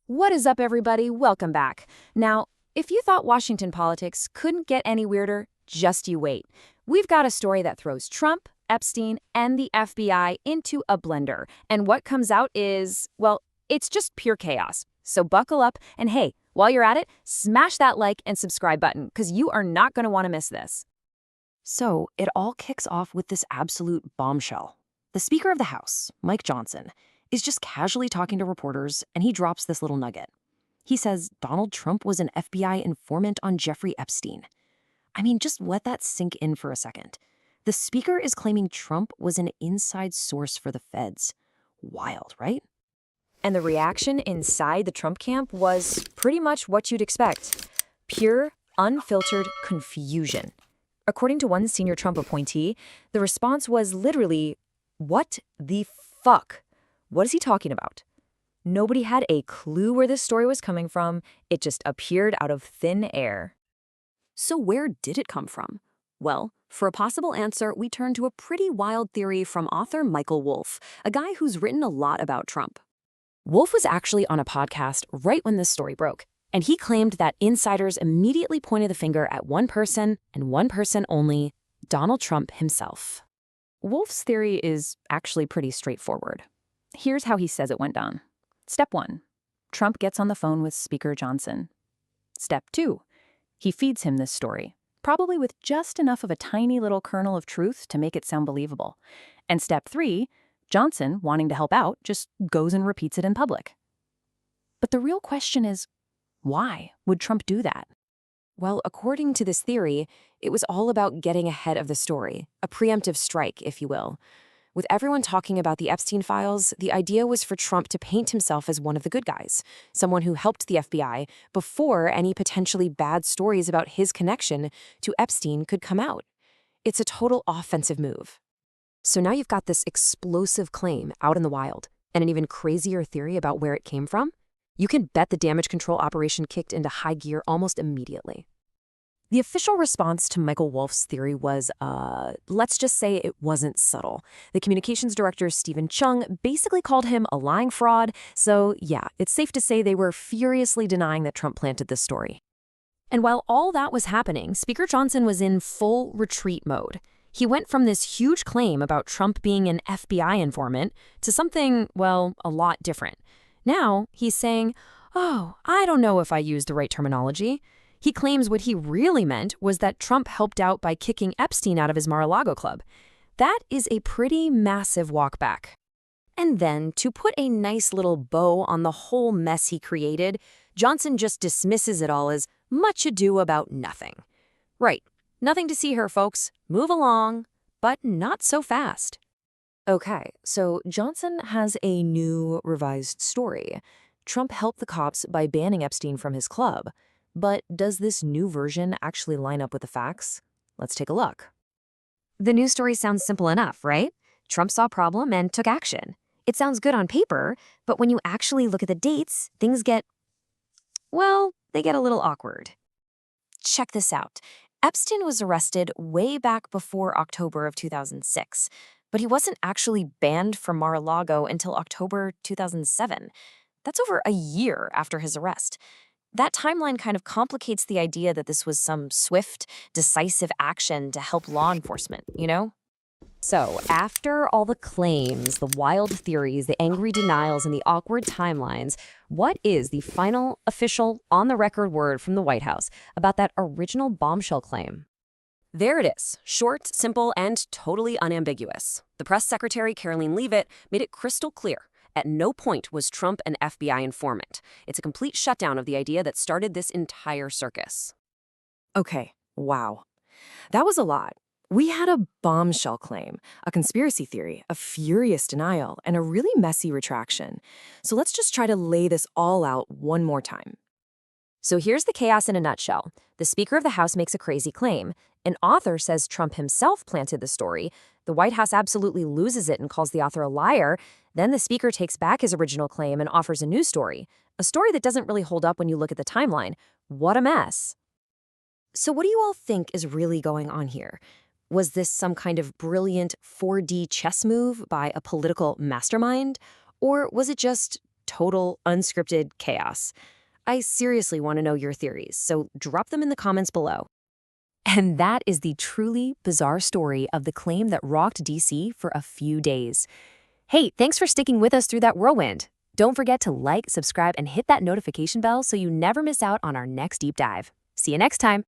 What is up, everybody? Welcome back. Now, if you thought Washington politics couldn't get any weirder, just you wait. We've got a story that throws Trump, Epstein, and the FBI into a blender. And what comes out is, well, it's just pure chaos. So buckle up, and hey, while you're at it, smash that like and subscribe button, because you are not going to want to miss this. So it all kicks off with this absolute bombshell. The Speaker of the House, Mike Johnson, is just casually talking to reporters, and he drops this little nugget. He says Donald Trump was an FBI informant on Jeffrey Epstein. I mean, just let that sink in for a second. The Speaker is claiming Trump was an inside source for the feds. Wild, right? And the reaction inside the Trump camp was pretty much what you'd expect. Pure, unfiltered confusion. According to one senior Trump appointee, the response was literally, "What the fuck? What is he talking about?" Nobody had a clue where this story was coming from. It just appeared out of thin air. So where did it come from? Well, for a possible answer, we turn to a pretty wild theory from author Michael Wolff, a guy who's written a lot about Trump. Wolff was actually on a podcast right when this story broke, and he claimed that insiders immediately pointed the finger at one person and one person only, Donald Trump himself. Wolff's theory is actually pretty straightforward. Here's how he says it went down. Step 1. Trump gets on the phone with Speaker Johnson. Step 2. He feeds him this story, probably with just enough of a tiny little kernel of truth to make it sound believable. And step 3, Johnson, wanting to help out, just goes and repeats it in public. But the real question is, why would Trump do that? Well, according to this theory, it was all about getting ahead of the story, a preemptive strike, if you will. With everyone talking about the Epstein files, the idea was for Trump to paint himself as one of the good guys, someone who helped the FBI before any potentially bad stories about his connection to Epstein could come out. It's a total offensive move. So now you've got this explosive claim out in the wild, and an even crazier theory about where it came from. You can bet the damage control operation kicked into high gear almost immediately. The official response to Michael Wolff's theory was, let's just say it wasn't subtle. The Communications Director Steven Cheung basically called him a lying fraud, so yeah, it's safe to say they were furiously denying that Trump planted this story. And while all that was happening, Speaker Johnson was in full retreat mode. He went from this huge claim about Trump being an FBI informant to something, well, a lot different. Now he's saying, oh, I don't know if I used the right terminology. He claims what he really meant was that Trump helped out by kicking Epstein out of his Mar-a-Lago club. That is a pretty massive walk back. And then, to put a nice little bow on the whole mess he created, Johnson just dismisses it all as much ado about nothing. Right, nothing to see here, folks. Move along, but not so fast. Okay, so Johnson has a new revised story. Trump helped the cops by banning Epstein from his club. But does this new version actually line up with the facts? Let's take a look. The news story sounds simple enough, right? Trump saw a problem and took action. It sounds good on paper, but when you actually look at the dates, things get, well, they get a little awkward. Check this out. Epstein was arrested way back before October of 2006, but he wasn't actually banned from Mar-a-Lago until October 2007. That's over a year after his arrest. That timeline kind of complicates the idea that this was some swift, decisive action to help law enforcement, you know? So, after all the claims, the wild theories, the angry denials, and the awkward timelines, what is the final, official, on-the-record word from the White House about that original bombshell claim? There it is, short, simple, and totally unambiguous. The press secretary, Karoline Leavitt, made it crystal clear. At no point was Trump an FBI informant. It's a complete shutdown of the idea that started this entire circus. Okay, wow. That was a lot. We had a bombshell claim, a conspiracy theory, a furious denial, and a really messy retraction. So let's just try to lay this all out one more time. So here's the chaos in a nutshell. The Speaker of the House makes a crazy claim. An author says Trump himself planted the story. The White House absolutely loses it and calls the author a liar. Then the Speaker takes back his original claim and offers a new story. A story that doesn't really hold up when you look at the timeline. What a mess. So what do you all think is really going on here? Was this some kind of brilliant 4D chess move by a political mastermind? Or was it just total, unscripted chaos. I seriously want to know your theories, so drop them in the comments below. And that is the truly bizarre story of the claim that rocked DC for a few days. Hey, thanks for sticking with us through that whirlwind. Don't forget to like, subscribe, and hit that notification bell so you never miss out on our next deep dive. See you next time.